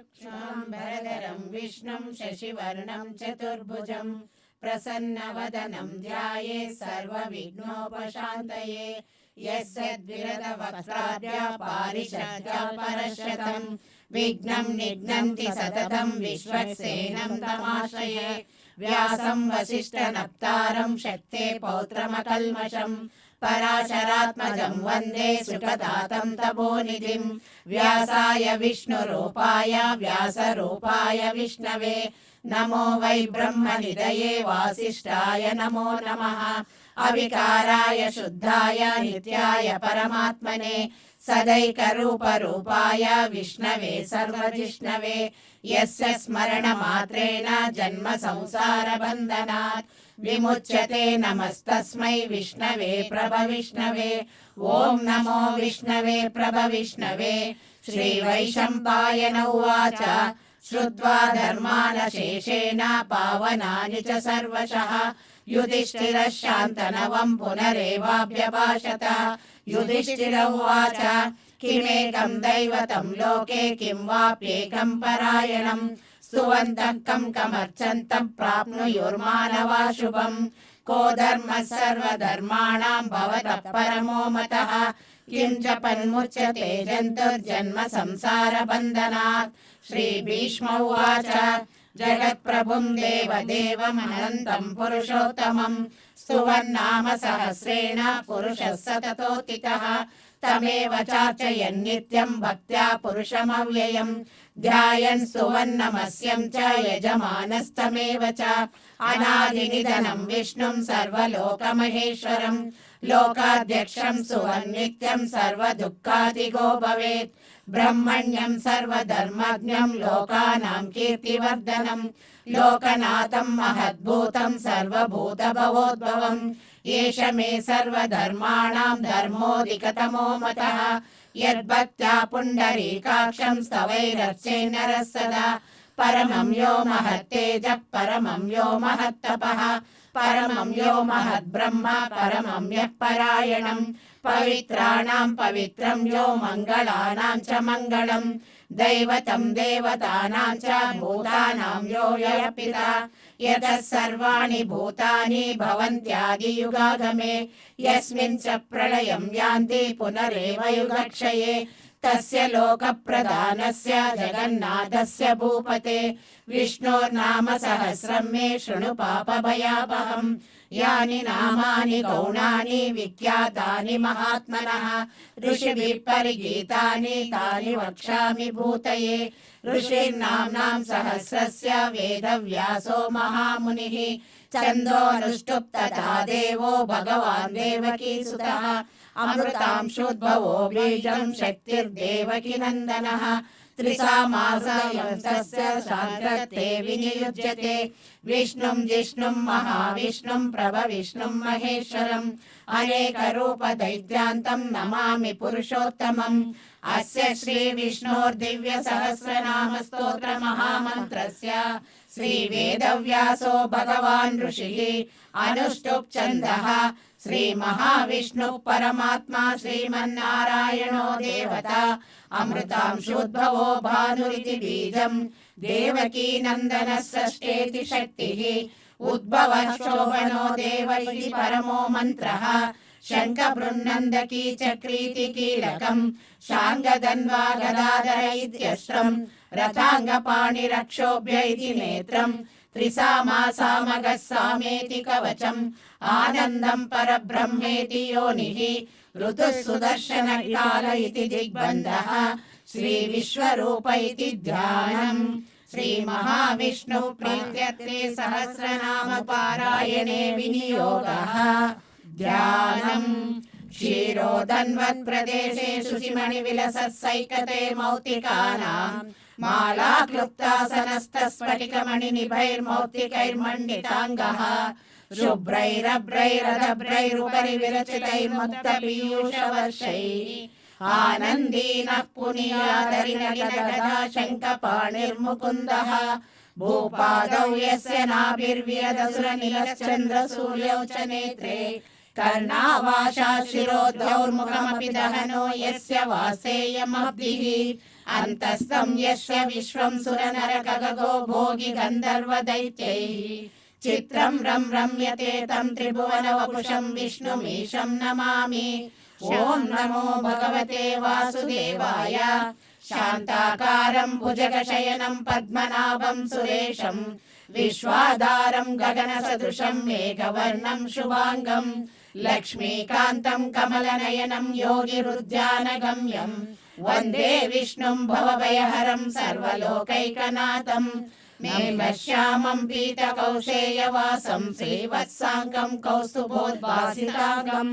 शुक्लाम्बरधरं विष्णुं शशिवर्णं चतुर्भुजं प्रसन्नवदनं ध्यायेत् सर्वविघ्नोपशान्तये। यस्य द्विरदवक्त्राद्या पारिषद्या परशतं विघ्नं निघ्नन्ति सततं विश्वक्सेनं तमाश्रये। व्यासं वसिष्ठनप्तारं शक्ते पौत्रमकल्मषम् पराशरात्मजं वन्दे सुखदातं तपोनिधिं। व्यासाय विष्णुरूपाय व्यासरूपाय विष्णवे नमो वै ब्रह्मनिधये वासिष्ठाय नमो नमः। अविकाराय शुद्धाय नित्याय परमात्मने सदैकरूपरूपाय विष्णवे सर्वजिष्णवे। यस्य स्मरणमात्रेण जन्म संसारबन्धनात् विमुच्यते नमस्तस्मै विष्णवे प्रभविष्णवे। ॐ नमो विष्णवे प्रभविष्णवे। श्रीवैशम्पायन उवाच श्रुत्वा धर्मानशेषेण पावनानि च सर्वशः युधिष्ठिरः शान्तनवं पुनरेवाभ्यभाषत। युधिष्ठिर उवाच किमेकं दैवतं लोके किं वाप्येकं परायणम् स्तुवन्तः कं कमर्चन्तः प्राप्नुयुर्मानवा शुभम्। को धर्मः सर्वधर्माणां भवतः परमो मतः किं जपन्मुच्यते जन्तुर्जन्म संसारबन्धनात्। श्रीभीष्म उवाच जगत्प्रभुं देवदेवमनन्तं पुरुषोत्तमं स्तुवन्नाम सहस्रेण पुरुषः सततोत्थितः। तमेव चार्चयन् नित्यं भक्त्या पुरुषमव्ययम् ध्यायन् स्तुवन्नमस्यं च यजमानस्तमेव च। अनादिनिधनं विष्णुं सर्वलोकमहेश्वरं लोकाध्यक्षं स्तुवन्नित्यं सर्वदुःखादिगो भवेत्। ब्रह्मण्यं सर्वधर्मज्ञं लोकानां कीर्तिवर्धनं लोकनाथं महद्भूतं सर्वभूतभवोद्भवम्। एष मे सर्वधर्माणां धर्मोऽधिकतमो मतः यद्भक्त्या पुण्डरीकाक्षं स्तवैरर्चे नरः सदा। परमं यो महत्तेजः परमं यो महत्तपः परमं यो महद्ब्रह्म परमं यः परायणम्। पवित्राणां पवित्रं यो मङ्गलानां च मङ्गलम् दैवतं देवतानां च भूतानां यो यः पिता। यतः सर्वाणि भूतानि भवन्त्यादियुगागमे यस्मिन् च प्रलयं यान्ति पुनरेव युगक्षये। तस्य लोकप्रधानस्य जगन्नाथस्य भूपते विष्णोर्नाम सहस्रं मे शृणु पापभयापहम्। यानि नामानि गौणानि विख्यातानि महात्मनः ऋषिभिः परिगीतानि तानि वक्ष्यामि भूतये। ऋषिर्नाम्नां सहस्रस्य वेदव्यासो महामुनिः छन्दोऽनुष्टुप् तथा देवो भगवान् देवकीसुतः। अमृतांशोद्भवो बीजं शक्तिर्देवकी नन्दनः त्रिसामासयंसस्य शान्तत्वे विनियुज्यते। विष्णुं जिष्णुं महाविष्णुं प्रभविष्णुं महेश्वरम् अनेकरूपदैत्यान्तं नमामि पुरुषोत्तमम्। अस्य श्रीविष्णोर्दिव्यसहस्रनाम स्तोत्र महामन्त्रस्य श्रीवेदव्यासो भगवान् ऋषिः अनुष्टुप् छन्दः। श्रीमहाविष्णुः परमात्मा श्रीमन्नारायणो देवता अमृतांशोद्भवो भानुरिति बीजम् देवकी नन्दनः षष्ठेति शक्तिः उद्भवः शोभनो देव इति परमो मन्त्रः। शङ्खबृन्नन्दकी चक्रीति कीलकम् शाङ्गधन्वा गदाधर इत्यस्त्रम् रथाङ्गपाणिरक्षोभ्य इति नेत्रम् त्रिसामासामगः सामेति कवचम् आनन्दं परब्रह्मेति योनिः ऋतुः सुदर्शनकाल इति दिग्बन्धः श्रीविश्वरूप इति ध्यानम्। श्रीमहाविष्णुः प्रीत्यर्थे सहस्रनाम पारायणे विनियोगः ध्यानम्। क्षीरोदन्वत् प्रदेशेषु शिमणिविलसत्सैकते मौक्तिकानां माला क्लुप्तासनस्तस्फटिकमणिनिभैर्मौक्तिकैर्मण्डिताङ्गः शुभ्रैरभ्रैरदभ्रैरुपरि विरचितैर्मुक्तपीयूषवर्षैः आनन्दीनः पुनीयादरिनलिनगदा शङ्खपाणिर्मुकुन्दः। भूपादौ यस्य नाभिर्व्यदसुरनिलश्चन्द्रसूर्यौ च नेत्रे कर्णावाशा शिरोद्यौर्मुखमपि दहनो यस्य वासेयमब्धिः अन्तस्तं यस्य विश्वं सुरनरकगगो भोगि गन्धर्वदैत्यैः चित्रं रम्यते तं त्रिभुवनवपुषं विष्णुमीशं नमामि। ॐ नमो भगवते वासुदेवाय। शान्ताकारं भुजगशयनं पद्मनाभं सुरेशं विश्वाधारं गगनसदृशं मेघवर्णं शुभाङ्गं लक्ष्मीकान्तं कमलनयनं योगिरुद्यानगम्यं वन्दे विष्णुं भवभयहरं सर्वलोकैकनाथं मेघश्यामं पीतकौशेयवासं श्रीवत्साङ्गं कौस्तुभोद्भासिताङ्गं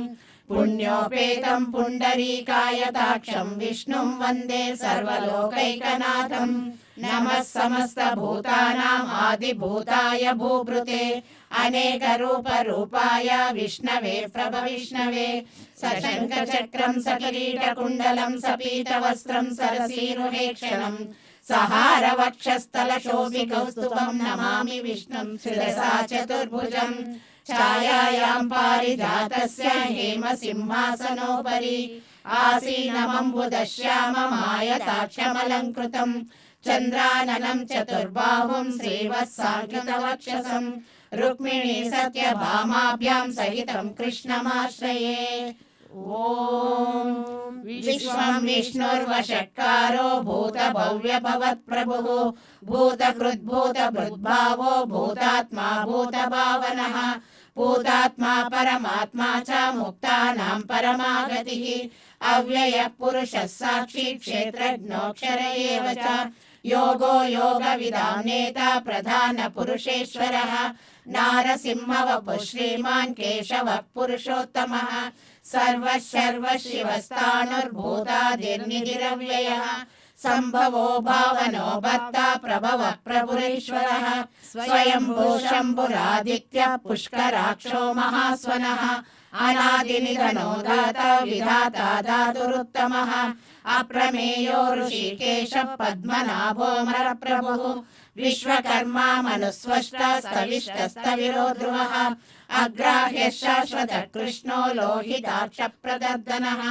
पुण्योपेतं पुण्डरीकायताक्षं विष्णुं वन्दे सर्वलोकैकनाथं। नमः समस्तभूतानाम् आदिभूताय भूभृते अनेकरूपरूपाय विष्णवे प्रभविष्णवे सशङ्खचक्रं सकिरीटकुण्डलं सपीतवस्त्रं सरसीरुहेक्षणं सहारवक्षस्थलशोभिकौस्तुभं नमामि विष्णुं शिरसा चतुर्भुजं छायायां पारिजातस्य हेमसिंहासनोपरि आसीनमम्बुदश्याममायताक्षमलङ्कृतं चन्द्राननं चतुर्बाहुं श्रीवत्साङ्कितवक्षसं रुक्मिणी सत्यभामाभ्यां सहितं कृष्णमाश्रये। ॐ विश्वं विष्णुर्वषट्कारो भूतभव्यभवत्प्रभुः भूतकृद्भूतभृद्भावो भूतात्मा भूतभावनः भूतात्मा परमात्मा च मुक्तानां परमागतिः अव्ययः पुरुषः साक्षी क्षेत्रज्ञोऽक्षर एव च योगो योगविदां नेता प्रधानपुरुषेश्वरः नारसिंहवपुः श्रीमान् केशवः पुरुषोत्तमः सर्वशिवस्ताणुर्भूतादिर्निधिरव्ययः सम्भवो भावनो भर्ता प्रभवः प्रभुरेश्वरः स्वयंभू शम्भुरादित्यः पुष्कराक्षो महास्वनः अनादिनिधनो दाता विधाता धातुरुत्तमः अप्रमेयो ऋषिकेशः पद्मनाभोऽमरप्रभुः विश्वकर्मा मनुस्वष्टा स्तविष्टस्तविरो ध्रुवः अग्राह्यः शाश्वतः कृष्णो लोहिताक्षप्रदर्दनः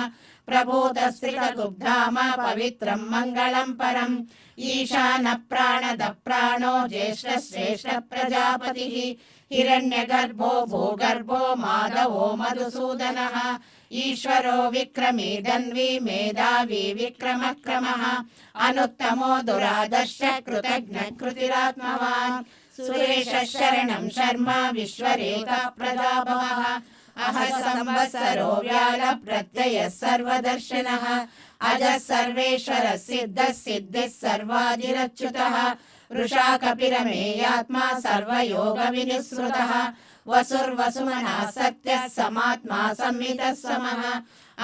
प्रभूतस्त्रिकगुब्धाम पवित्रं मङ्गलं परम् ईशानः प्राणदः प्राणो ज्येष्ठश्रेष्ठः प्रजापतिः हिरण्यगर्भो भूगर्भो माधवो मधुसूदनः ईश्वरो विक्रमी धन्वी मेधावी विक्रमक्रमः अनुत्तमो दुरादर्श कृतज्ञ कृतिरात्मवान् सुरेशः शरणं शर्म विश्वरेखा प्रजाभवः अह संवत्सरो व्याल प्रत्ययः सर्वदर्शनः अजः सर्वेश्वरः सिद्धः सिद्धिः सर्वादिरच्युतः वृषा कपिरमेयात्मा सर्वयोगविनिःसृतः वसुर्वसुमनः सत्यः समात्मा संहितः समः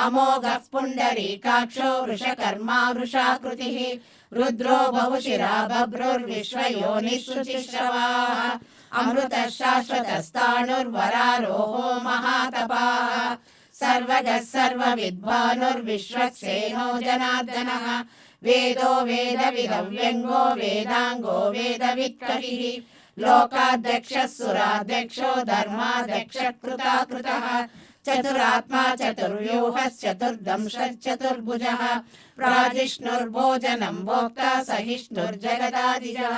अमोघः पुण्डरीकाक्षो वृषकर्मा वृषाकृतिः रुद्रो बहुशिरा बभ्रुर्विश्वयोनिः शुचिश्रवाः अमृतः शाश्वतस्ताणुर्वरारोहो महातपाः सर्वगः सर्वविद्वानुर्विश्वक्सेनो जनार्दनः वेदो वेदविदव्यङ्गो वेदाङ्गो वेदवित्कविः लोकाध्यक्षः सुराध्यक्षो धर्माध्यक्षः कृताकृतः चतुरात्मा चतुर्व्यूहश्चतुर्दंशश्चतुर्भुजः प्राजिष्णुर्भोजनं भोक्ता सहिष्णुर्जगदादिजः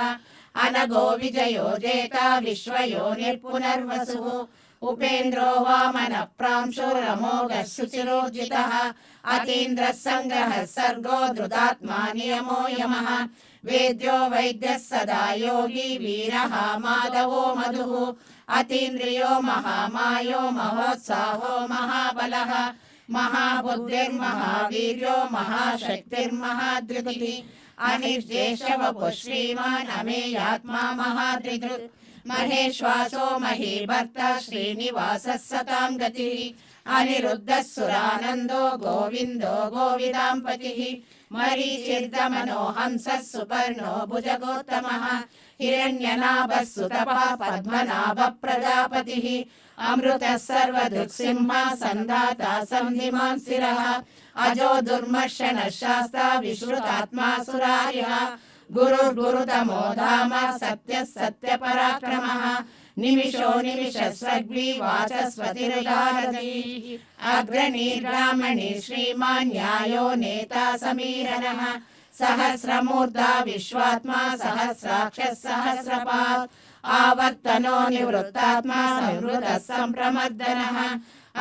अनगो विजयो जेता विश्वयोनिर्पुनर्वसुः उपेन्द्रो वामनः प्रांशुरमोघः शुचिरोर्जितः अतीन्द्रः सङ्ग्रहः सर्गो धृतात्मा नियमो यमः वेद्यो वैद्यः सदा योगी वीरः माधवो मधुः अतीन्द्रियो महामायो महोत्साहो महाबलः महाबुद्धिर्महावीर्यो महाशक्तिर्महाधृतिः अनिर्जेशवपुः श्रीमान् अमेयात्मा महाधृत् महेश्वासो महीभर्ता श्रीनिवासः सतां गतिः अनिरुद्धः सुरानन्दो गोविन्दो गोविदाम्पतिः मरीचिर्दमनो हंसः सुपर्णो भुजगोत्तमः हिरण्यनाभः सुतपः पद्मनाभः प्रजापतिः अमृतः सर्वदृक्सिंहः सन्धाता सन्धिमान् स्थिरः अजो दुर्मर्शनः शास्ता विश्रुतात्मा सुरार्यः गुरुर्गुरुतमो धाम सत्यः सत्यपराक्रमः निमिषो निमिषस्वग्वी वाचस्पतिरुदारतीः अग्रणी ब्राह्मणी श्रीमान् न्यायो नेता समीरनः सहस्रमूर्धा विश्वात्मा सहस्राक्षः सहस्रपात् आवर्तनो निवृत्तात्मा संवृतः सम्प्रमर्दनः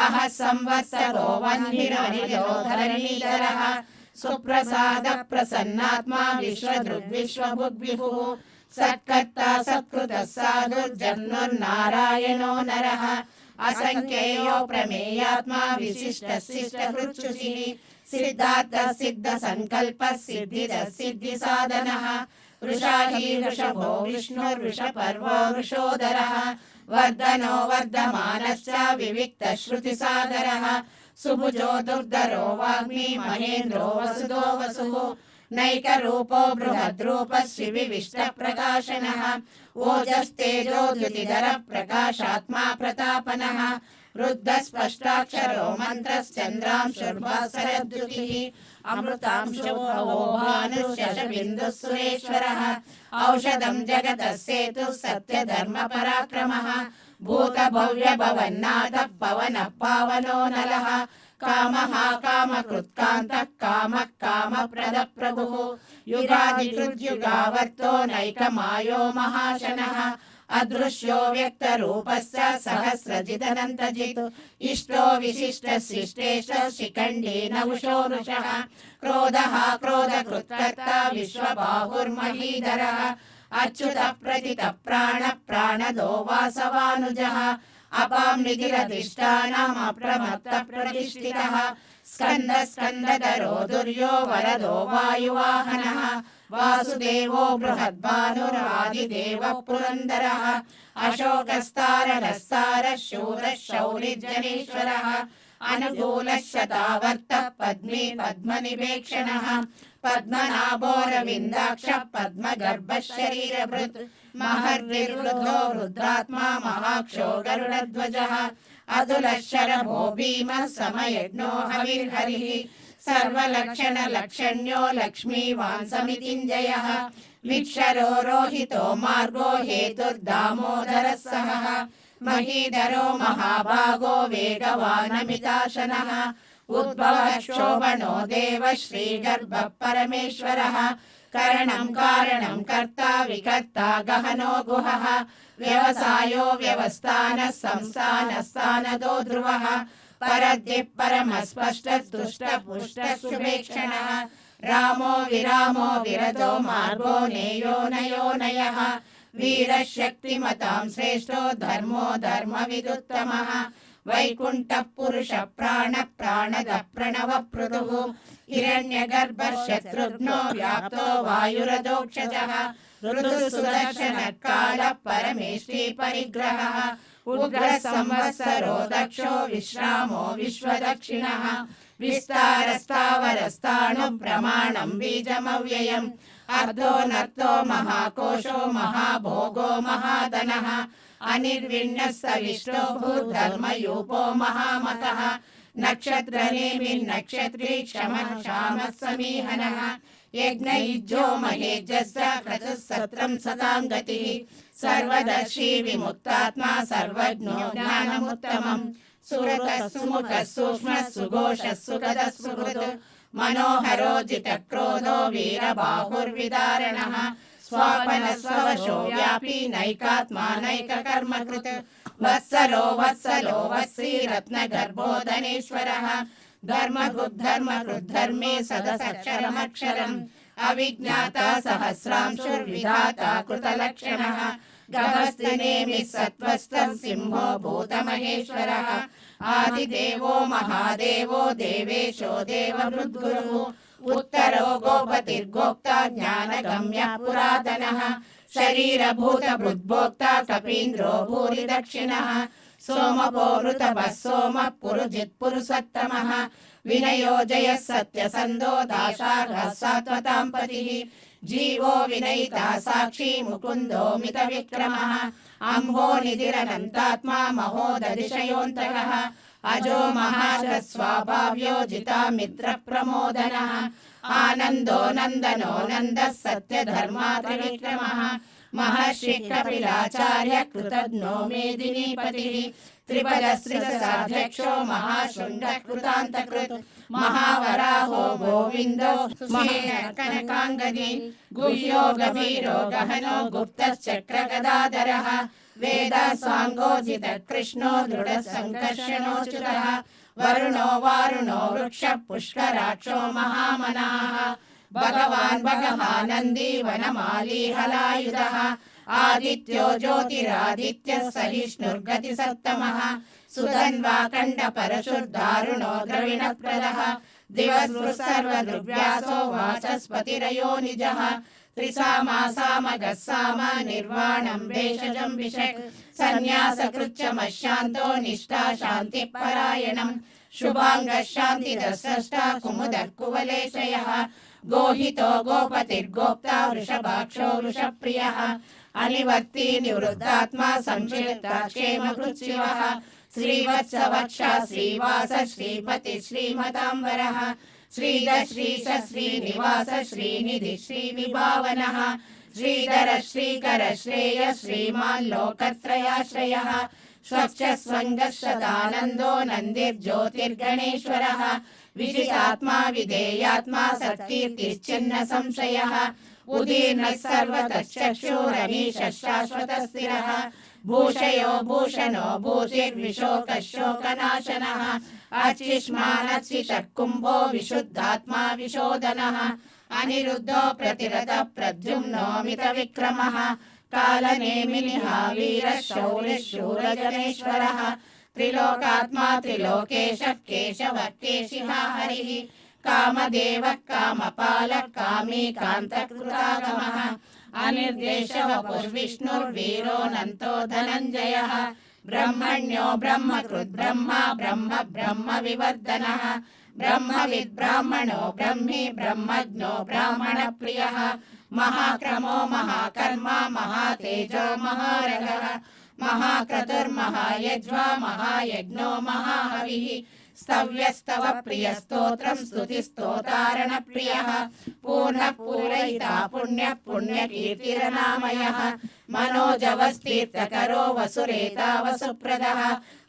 अहः संवत्सरो वह्निरनिलो धरणीधरः सुप्रसाद प्रसन्नात्मा विश्वदृग्विश्वभुग्विभुः सत्कर्ता सत्कृतः साधुर्जन्मन्नारायणो नरः असंख्येयो प्रमेयात्मा विशिष्टः शिष्टहृच्छुचिः सिद्धार्थः सिद्धसंकल्पः सिद्धिदः सिद्धिसाधनः वृषाही वृषभो विष्णुर्वृषपर्वो वृषोदरः वर्धनो वर्धमानश्च विविक्तः श्रुतिसागरः सुभुजो दुर्धरो वाग्मी महेन्द्रो वसुदो वसुः नैकरूपो बृहद्रूपः श्रीविविष्टप्रकाशनः ओजस्तेजो द्युतिधरः प्रकाशात्मा प्रतापनः रुद्धस्पष्टाक्षरो मन्त्रश्चन्द्रांशुर्भास्करद्युतिः अमृतांशो भानुश्शशबिन्दुः सुरेश्वरः औषधं जगतः सेतुः सत्यधर्मपराक्रमः भूतभव्यभवन्नाथः पवनः पावनो नलः कामः कामकृत्कान्तः कामः कामप्रदः प्रभुः युगादिकृद्युगावर्तो नैकमायो महाशनः अदृश्यो व्यक्तरूपस्य सहस्रजिदनन्तजित् इष्टो विशिष्टः शिष्टेशः शिखण्डी नवुषो वृषः क्रोधः क्रोधकृत्कर्ता विश्वबाहुर्महीधरः अच्युतः प्रतितः प्राणः प्राणदो वासवानुजः अपां निधिरधिष्ठानम् अप्रमत्तः प्रतिष्ठितः स्कन्दः स्कन्दधरो दुर्यो वरदो वायुवाहनः वासुदेवो बृहद्भानुरादिदेवः पुरन्दरः अशोकस्ताररस्तारः शूरः शौरिर्जनेश्वरः अनुकूलः शतावर्तः पद्मी पद्मनिवेक्षणः पद्मनाभोरविन्दाक्षः पद्मगर्भः शरीरभृत् महर्निर्वृद्धो रुद्रात्मा महाक्षो गरुडध्वजः अतुलः शरभो भीमः समयज्ञो हविर्हरिः सर्वलक्षणलक्षण्यो लक्ष्मीवान् समितिञ्जयः विक्षरो रोहितो मार्गो हेतुर्दामोदरः सहः महीधरो महाभागो वेगवानमिताशनः उद्भवः शोभनो देवः श्रीगर्भः परमेश्वरः करणं कारणं कर्ता विकर्ता गहनो गुहः व्यवसायो व्यवस्थानः संस्थानस्थानदो ध्रुवः परद्यः परमस्पष्टः तुष्टः पुष्टः शुभेक्षणः रामो विरामो विरतो मार्गो नेयो नयो नयः वीरः शक्तिमतां श्रेष्ठो धर्मो धर्मविदुत्तमः वैकुण्ठः पुरुषः प्राणः प्राणदः प्रणवः पृथुः हिरण्यगर्भः शत्रुघ्नो व्याप्तो वायुरधोक्षजः ऋतुः सुदर्शनः कालः परमेष्ठी परिग्रहः उग्रः संवत्सरो दक्षो विश्रामो विश्वदक्षिणः विस्तारस्तावरस्ताणुः प्रमाणं बीजमव्ययम् अर्धोऽनर्थो महाकोशो महाभोगो महाधनः अनिर्विण्णः सविष्टो भूधर्मयूपो महामतः नक्षत्रनेमिर्नक्षत्री क्षमः क्षामः समीहनः यज्ञयुज्यो महेज्यस्य क्रतुः सत्रं सतां गतिः सर्वदर्शी विमुक्तात्मा सर्वज्ञो ज्ञानमुत्तमम् सुरतः सुमुखः सूक्ष्मः सुघोषः सुगतः सुहृत् मनोहरो जितक्रोधो वीरबाहुर्विदारणः स्वापनस्ववशो व्यापी नैकात्मा नैककर्मकृत् वत्सलो वत्सलो वत्सी रत्नगर्भो धनेश्वरः धर्मकृद्धर्मे सदसक्षरमक्षरम् अविज्ञाता सहस्रांशुर्विधाता कृतलक्षणः गभस्तिनेमिः सत्त्वस्थः सिंहो भूतमहेश्वरः आदिदेवो महादेवो देवेशो देवभृद्गुरुः उत्तरो गोपतिर्गोप्ता ज्ञानगम्यः पुरातनः शरीरभूतभृद्भोक्ता कपीन्द्रो भूरि दक्षिणः सोमपो ऋतभः सोमः पुरुजित्पुरुषोत्तमः विनयो जयः सत्यसन्धो दाशार्हः सात्वतां पतिः जीवो विनयिता साक्षी मुकुन्दो मितविक्रमः अम्भो निधिरनन्तात्मा महोदधिशयोऽन्तकः अजो महास्वाभाव्यो जिता मित्रप्रमोदनः आनन्दो नन्दनो नन्दः सत्यधर्मात्रिविक्रमः महर्षि कपिलाचार्य कृतज्ञो मेदिनीपतिः त्रिपदस्त्रिदशाध्यक्षो महाशृण्डकृतान्तकृत् महावराहो गोविन्दो कनकाङ्गदी गुह्यो गभीरो गहनो गुप्तश्चक्रगदाधरः वेदास्वाङ्गोजित कृष्णो दृढसङ्कर्षणोच्युतः वरुणो वारुणो वृक्षः पुष्कराक्षो महामनाः भगवान् भगवानन्दी वनमाली हलायुधः आदित्यो ज्योतिरादित्यः सहिष्णुर्गतिसत्तमः सुधन्वा कण्डपरशुर्दारुणो द्रविणप्रदः दिवसृः सर्वदृग्व्यासो वाचस्पतिरयो निजः त्रिसामासामगः साम निर्वाणं भेषजं विषक् सन्न्यासकृच्छमशान्तो निष्ठा शान्तिपरायणम् शुभाङ्गः शान्तिदस्रष्टा कुमुदः कुवलेशयः गोहितो गोपतिर्गोप्ता वृषभाक्षो वृषप्रियः अनिवर्ती निवृत्तात्मा संक्षिप्ता क्षेमकृच्छिवः श्रीवत्सवक्षा श्रीवास श्रीपति श्रीमताम्बरः श्रीधर श्रीश श्रीनिवास श्रीनिधि श्रीविभावनः श्रीधर श्रीकर श्रेय श्रीमान् लोकत्रयाश्रयः स्वच्छ स्वङ्गः सदानन्दो नन्दिर्ज्योतिर्गणेश्वरः विजितात्मा विधेयात्मा सत्कीर्तिश्चिन्न संशयः उदीर्णः सर्वतश्चक्षुरमीशः शाश्वतस्थिरः भूषयो भूषणो भूतिर्विशोकः शोकनाशनः अर्चिष्मानर्चितः कुम्भो विशुद्धात्मा विशोधनः अनिरुद्धो प्रतिरतः प्रद्युम्नोऽमितविक्रमः कालनेमिनिः वीरः शौरिः शूरजनेश्वरः त्रिलोकात्मा त्रिलोकेशः केशवः केशिः हरिः कामदेवः कामपालः कामी कान्तकृतागमः अनिर्देशवपुर्विष्णुर्वीरोऽनन्तो धनञ्जयः ब्रह्मण्यो ब्रह्मकृद् ब्रह्मा ब्रह्म ब्रह्म विवर्धनः ब्रह्मविद् ब्राह्मणो ब्रह्मी ब्रह्मज्ञो ब्राह्मणप्रियः महाक्रमो महाकर्मा महातेजो महारगः महाक्रतुर्महायज्वा महायज्ञो महाहविः स्तव्यस्तव प्रियस्तोत्रं स्तुतिस्तोतारणप्रियः पूर्णः पूरयिता पुण्यः पुण्यकीर्तिरनामयः मनोजवस्तीर्थकरो वसुरेता वसुप्रदः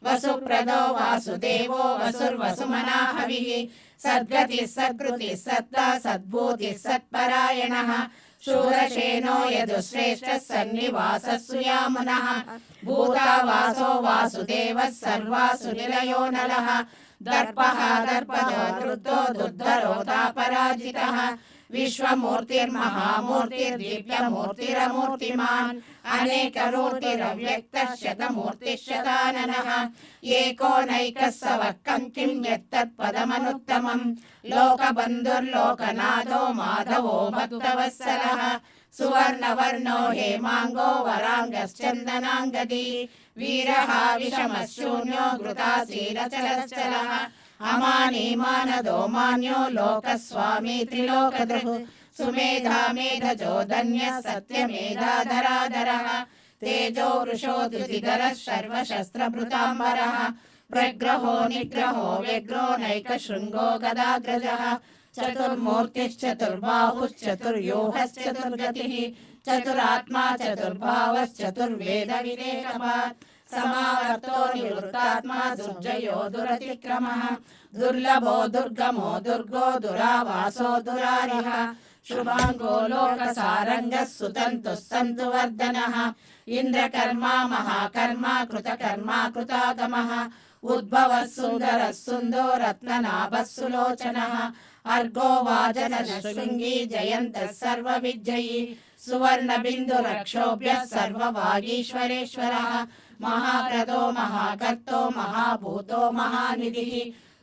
वसुप्रदो वासुदेवो वसुर्वसुमनाहविः सद्गतिः सद्कृतिः सत्ता सद्भूतिः सत्परायणः शूरसेनो यदुश्रेष्ठः सन्निवासः सुयामुनः भूतावासो वासुदेवः सर्वासुनिलयो नलः दर्पः दर्पदो धृतो दुर्धरोतापराजितः विश्वमूर्तिर्महामूर्तिर्दीप्तमूर्तिरमूर्तिमान् अनेकरूर्तिरव्यक्तः शतमूर्तिः शताननः एको नैकः सवः किं यत्तत्पदमनुत्तमम् लोकबन्धुर्लोकनाथो माधवो भक्तवत्सलः सुवर्णवर्णो हेमाङ्गो वराङ्गश्चन्दनाङ्गदी वीरः विषमः शून्यो घृतासीनचलश्चलः अमानी मानदो मान्यो लोकस्वामी त्रिलोकधृः सुमेधा मेधजो धन्यः सत्यमेधाधराधरः तेजो वृषो द्युतिधरः सर्वशस्त्रभृताम्बरः प्रग्रहो निग्रहो व्यग्रो नैकशृङ्गो गदाग्रजः चतुर्मूर्तिश्चतुर्बाहुश्चतुर्व्यूहश्चतुर्गतिः चतुरात्मा चतुर्भावश्चतुर्वेदविवेकवान् समावर्तो निवृत्तात्मा दुर्जयो दुरतिक्रमः दुर्लभो दुर्गमो दुर्गो दुरावासो दुरारिः शुभाङ्गो लोकसारङ्गः सुतन्तुः सन्तुवर्धनः इन्द्रकर्मा महाकर्मा कृतकर्मा कृतागमः उद्भवः सुन्दरः सुन्दो रत्ननाभः सुलोचनः अर्गो वाजनः शृङ्गी जयन्तः सर्वविजयी सुवर्णबिन्दुरक्षोभ्यः सर्ववागीश्वरेश्वरः महाक्रदो महाकर्तो महाभूतो महानिधिः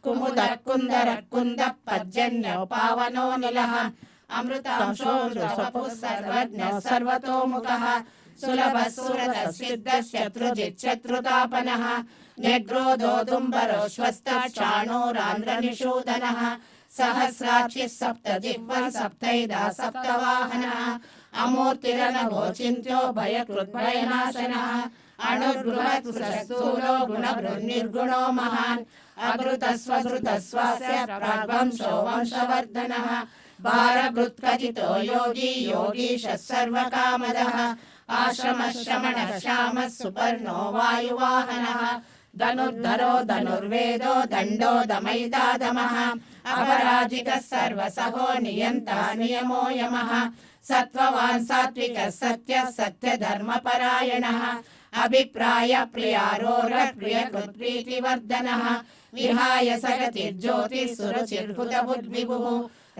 कुमुदः कुन्दरः कुन्दः पर्जन्यो पावनो निलः अमृतांशो स्वपुः सर्वज्ञः सर्वतोमुखः सुलभः सुरतः सिद्धः शत्रुजित् शत्रुतापनः न्यग्रोधो दुम्बरो श्वस्तः चाणूरान्ध्रनिषूदनः सहस्राक्षिः सप्तजिह्वः सप्तैधा सप्तवाहनः अमूर्तिरनघो चिन्त्यो भयकृद्भयनाशनः अणुर्बृहत्स्थूलो गुणभृन्निर्गुणो महान् अभृतस्वभृतस्वास्य प्राग्वंशो वंशवर्धनः भारभृत्कथितो योगी योगीशः सर्वकामदः आश्रमः श्रमणः श्यामः सुपर्णो वायुवाहनः धनुर्धरो धनुर्वेदो दण्डो दमैतादमः अपराजितः सर्वसहो नियन्ता नियमो यमः सत्त्ववान् सात्विकः सत्यः सत्यधर्मपरायणः अभिप्राय प्रियारोरप्रियकृत्प्रीतिवर्धनः विहाय सगतिर्ज्योतिः सुरुचिर्हुतबुद्विभुः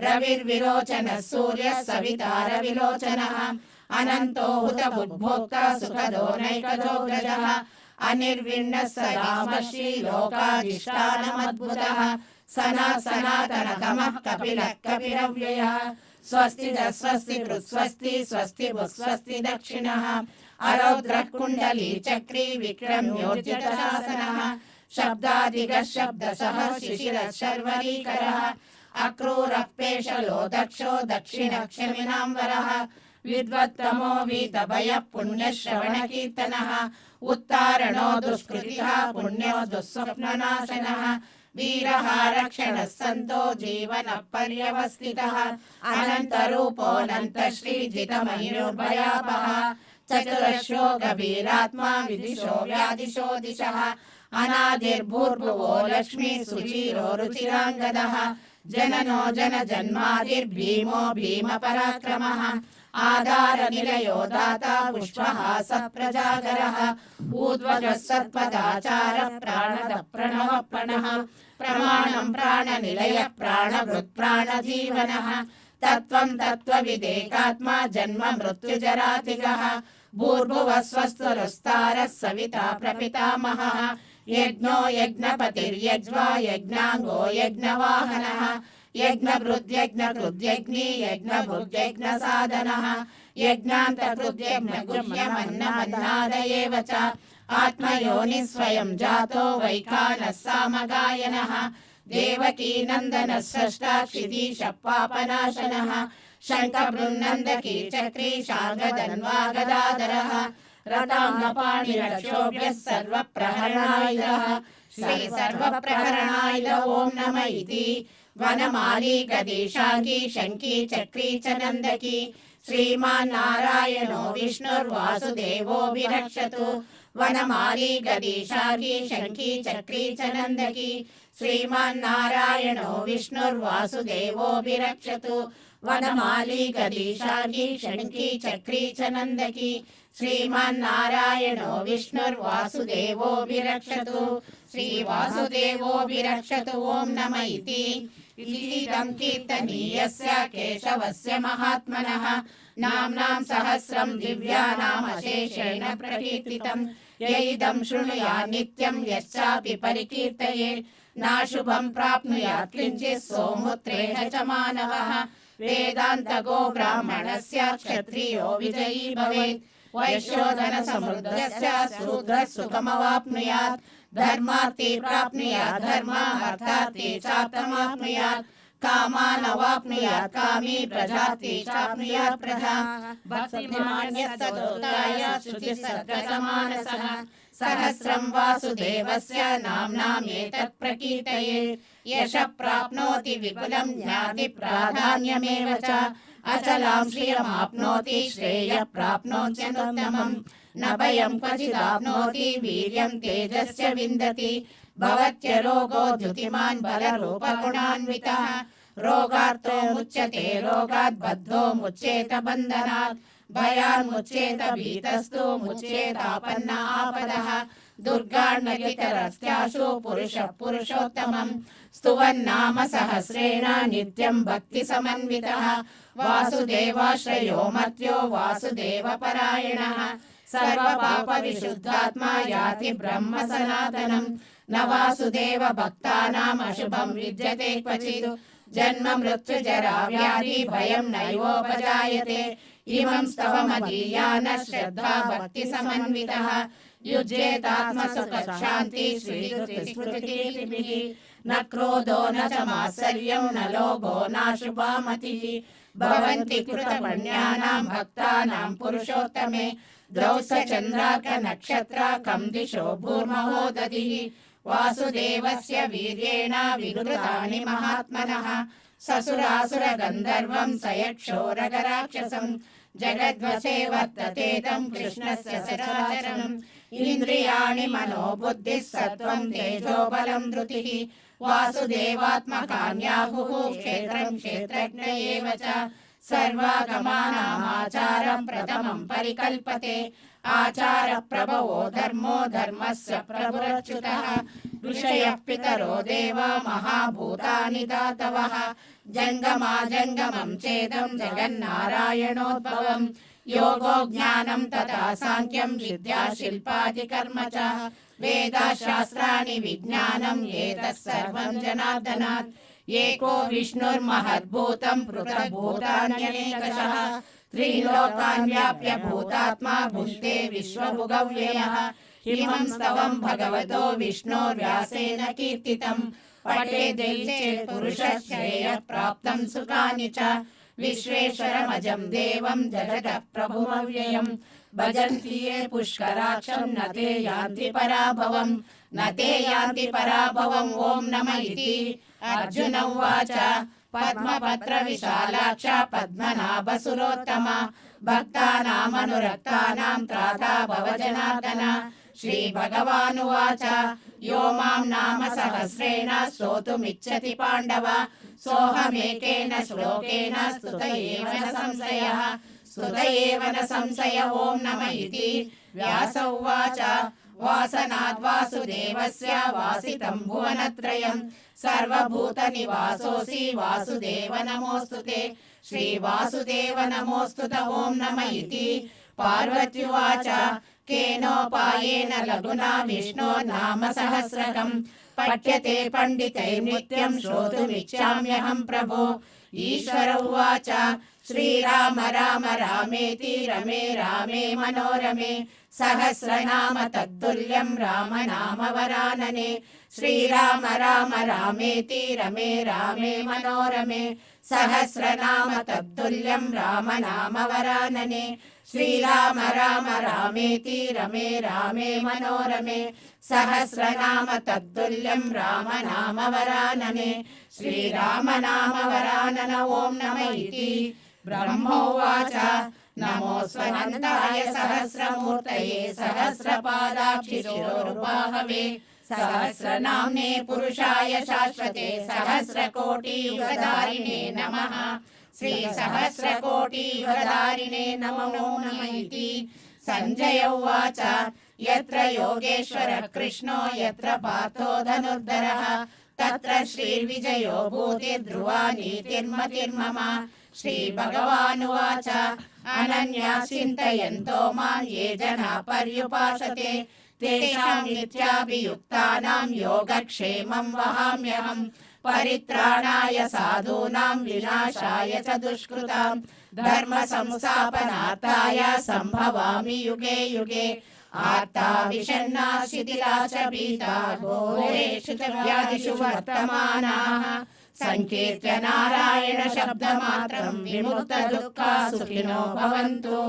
रविर्विरोचनः सूर्यः सविता रविलोचनः अनन्तो हुतबुद्भोक्ता सुखदो नैकदोग्रजः अनिर्विण्णः स रामः श्रीलोकाधिष्ठानमद्भुतः सनातनतमः कपिलः कपिरव्ययः स्वस्तिदः स्वस्तिकृत् स्वस्ति स्वस्तिभुः स्वस्ति दक्षिणः अरौद्रः कुण्डली चक्री विक्रम्योर्जितशासनः शब्दादिगः शब्दशः शिशिरः शर्वरीकरः अक्रूरः पेशलो दक्षो दक्षिणक्षमिनाम्बरः विद्वत्तमो वीतभयः पुण्यश्रवणकीर्तनः उत्तारणो दुष्कृतिः पुण्यो दुःस्वप्ननाशनः वीरः रक्षणः सन्तो जीवनः पर्यवस्थितः अनन्तरूपोऽनन्तश्रीजितमयूर्भयापः चतुरश्रो गभीरात्मा विदिशो व्यादिशो दिशः अनादिर्भूर्भुवो लक्ष्मी सुचीरो रुचिराङ्गदः जननो जनजन्मादिर्भीमो भीमपराक्रमः आधारनिलयो दाता पुष्पहासः प्रजागरः ऊर्ध्वगः सत्पदाचारः प्राणदः प्रणवः प्रणः प्रमाणं प्राणनिलयः प्राणभृत् प्राणजीवनः तत्त्वं तत्त्वविदेकात्मा जन्म मृत्युजरातिगः भूर्भुवः स्वस्तुरस्तारः सविता प्रपितामहः यज्ञो यज्ञपतिर्यज्वा यज्ञाङ्गो यज्ञवाहनः यज्ञभृद्यज्ञकृद्यज्ञी यज्ञभुग्यज्ञसाधनः यज्ञान्तकृद्यज्ञगुह्यमन्नमन्नाद एव च आत्मयोनिः स्वयं जातो वैखानः सामगायनः देवकी नन्दनः स्रष्टा क्षितीशः पापनाशनः शङ्खबृन्नन्दकी चक्री शार्ङ्गधन्वागदाधरः रताङ्गपाणिरक्षोभ्यः सर्वप्रहरणायुधः श्री सर्वप्रहरणायुध ॐ नम इति वनमाली गदीशाङ्गी शङ्की चक्री च नन्दकी श्रीमान्नारायणो विष्णुर्वासुदेवो विरक्षतु वनमाली गदीशाङ्गी शङ्की चक्री च नन्दकी श्रीमान्नारायणो विष्णुर्वासुदेवो विरक्षतु वनमाली गदीशाङ्गी शङ्की चक्री च नन्दकी श्रीमान्नारायणो विष्णुर्वासुदेवो विरक्षतु श्रीवासुदेवो विरक्षतु ॐ नम इति इदं कीर्तनीयस्य केशवस्य महात्मनः नाम्नां सहस्रं दिव्यानामशेषेण प्रकीर्तितं य इदं शृणुयात् नित्यं यश्चापि परिकीर्तयेत् नाशुभं प्राप्नुयात् किञ्चित् सोमुत्रेण च मानवः वेदान्तगो ब्राह्मणस्य क्षत्रियो विजयी भवेत् वैश्योधन समृद्धस्य शूद्रः सुखमवाप्नुयात् धर्मार्थी प्राप्नुयात् धर्मार्थार्थी चार्थमाप्नुयात् कामानवाप्नुयात् कामी प्रजाति चाप्नुयात् प्रजा भक्तिमान्यस्तदोताय श्रुतिसद्गतमानसः सहस्रं वासुदेवस्य नाम्नामेतत् प्रकीर्तयेत् यशः प्राप्नोति विपुलं ज्ञाति प्राधान्यमेव च अचलां श्रियमाप्नोति श्रेयः प्राप्नोत्यनुत्तमम् न भयं क्वचिदाप्नोति वीर्यं तेजस्य विन्दति भवत्यरोगो द्युतिमान् बलरूपगुणान्वितः रोगार्तो मुच्यते रोगात् बद्धो मुच्येत बन्धनात् भयान् मुच्येत भीतस्तु मुच्येतापन्न आपदः दुर्गार्णगितरस्त्याशु पुरुषः पुरुषोत्तमम् स्तुवन्नाम सहस्रेण नित्यं भक्तिसमन्वितः वासुदेवाश्रयो मर्त्यो वासुदेवपरायणः सर्वपापविशुद्धात्मा याति ब्रह्म सनातनम् न वासुदेव भक्तानाम् अशुभं विद्यते क्वचित् जन्म मृत्युजरा व्याधि भयं नैवोपजायते इमं स्तवमदीयानः श्रद्धा भक्तिसमन्वितः युज्येतात्मसुखशान्ति श्रीस्मृतिभिः न क्रोधो न च मात्सर्यं न लोभो नाशुभा मतिः भवन्ति कृतपुण्यानां भक्तानां पुरुषोत्तमे द्रौसचन्द्रार्कनक्षत्राकं दिशो भूर्महो दधिः वासुदेवस्य वीर्येण विकृतानि महात्मनः ससुरासुरगन्धर्वं सयक्षोरगराक्षसं जगद्वशे वर्ततेदं कृष्णस्य सचराचरम् इन्द्रियाणि मनो बुद्धिः सत्त्वं तेजो बलं धृतिः वासुदेवात्मकान्याहुः क्षेत्रं क्षेत्रज्ञ एव च सर्वागमानामाचारं प्रथमं परिकल्पते आचार प्रभवो धर्मो धर्मस्य प्रभुरच्युतः ऋषयः पितरो देवा महाभूतानि धातवः जङ्गमाजङ्गमं चेदं जगन्नारायणोद्भवम् योगो ज्ञानं तथा साङ्ख्यं विद्या शिल्पादिकर्म च वेदाशास्त्राणि विज्ञानम् एतत् सर्वं जनार्दनात् एको विष्णुर्महद्भूतं पृथग्भूतान्यनेकशः त्रिलोकान् व्याप्य भूतात्मा भुङ्क्ते विश्वभुगव्ययः इमं स्तवं भगवतो विष्णोर्व्यासेन कीर्तितं पठेदेचेत् पुरुषः श्रेयः प्राप्तं सुखानि च विश्वेश्वरमजं देवं जगतः प्रभुमव्ययम् भजन्ति ये पुष्कराक्षं न ते यान्ति पराभवम् न ते यान्ति पराभवम् ॐ नमः इति अर्जुन उवाच पद्मपत्र विशालाक्ष पद्मनाभसुरोत्तम भक्तानामनुरक्तानां त्राता भव जनार्दन श्रीभगवानुवाच यो मां नाम सहस्रेण स्तोतुमिच्छति पाण्डव सोऽहमेकेन श्लोकेन स्तुत एव न संशयः स्तुत एव न संशय ॐ नमः इति व्यास उवाच वासनाद् वासुदेवस्य वासितं भुवनत्रयं सर्वभूतनिवासोऽसि वासुदेव नमोऽस्तुते श्रीवासुदेव नमोऽस्तु ॐ नमः इति पार्वत्युवाच केनोपायेन लघुना विष्णो नाम सहस्रकं पठ्यते पण्डितैर्नित्यं श्रोतुमिच्छाम्यहं प्रभो ईश्वर उवाच श्रीराम राम रामेति रमे रामे मनोरमे सहस्रनाम तत्तुल्यं राम नाम वरानने श्रीराम राम रामेति रमे रामे मनोरमे सहस्रनाम तत्तुल्यं राम नाम वरानने श्रीराम राम रामेति रमे रामे मनोरमे सहस्रनाम तत्तुल्यं राम नाम वरानने श्रीराम नाम वरानन ॐ नमः इति ब्रह्मोवाच नमो स्वनन्ताय सहस्रमूर्तये सहस्रपादाक्षिशिरोरुबाहवे सहस्रनाम्ने पुरुषाय शाश्वते सहस्रकोटियुगधारिणे नमः श्रीसहस्रकोटियुगधारिणे नमो नमः इति सञ्जय उवाच यत्र योगेश्वरः कृष्णो यत्र पार्थो धनुर्धरः तत्र श्रीर्विजयो भूतिर्ध्रुवा नीतिर्मतिर्मम श्रीभगवानुवाच अनन्या चिन्तयन्तो मां ये जनाः पर्युपासते तेषां नित्याभियुक्तानां योगक्षेमं वहाम्यहम् परित्राणाय साधूनां विनाशाय च दुष्कृतां धर्म संस्थापनार्थाय सम्भवामि युगे युगे आर्ता विषण्णा शिथिला च भीता घोरेषु च व्याधिषु वर्तमानाः संकीर्त्य नारायण शब्दमात्रं विमुक्तदुःखा सुखिनो भवन्तु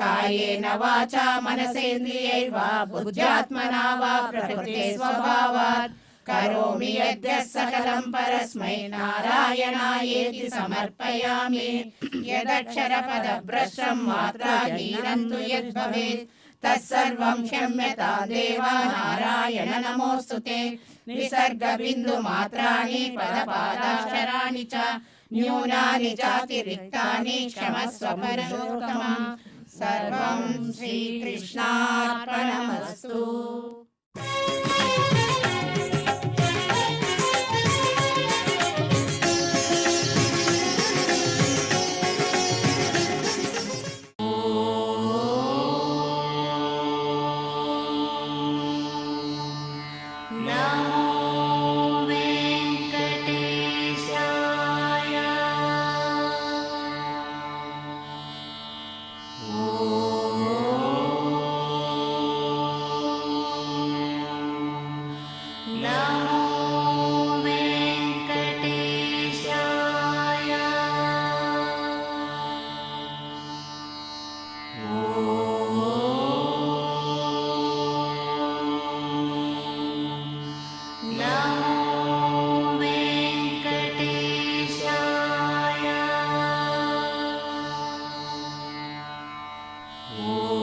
कायेन वाचा मनसेन्द्रियैर्वा बुद्ध्यात्मना वा प्रकृते स्वभावात् करोमि यद्यत् सकलं परस्मै नारायणायेति समर्पयामि यदक्षरपदभ्रष्टं मात्राहीनं तु यद्भवेत् तत्सर्वं क्षम्यतां देवा नारायण नमोऽस्तुते विसर्गबिन्दुमात्राणि पदपादाक्षराणि च न्यूनानि चातिरिक्तानि क्षमस्व पुरुषोत्तम सर्वं श्रीकृष्णार्पणमस्तु। ॐ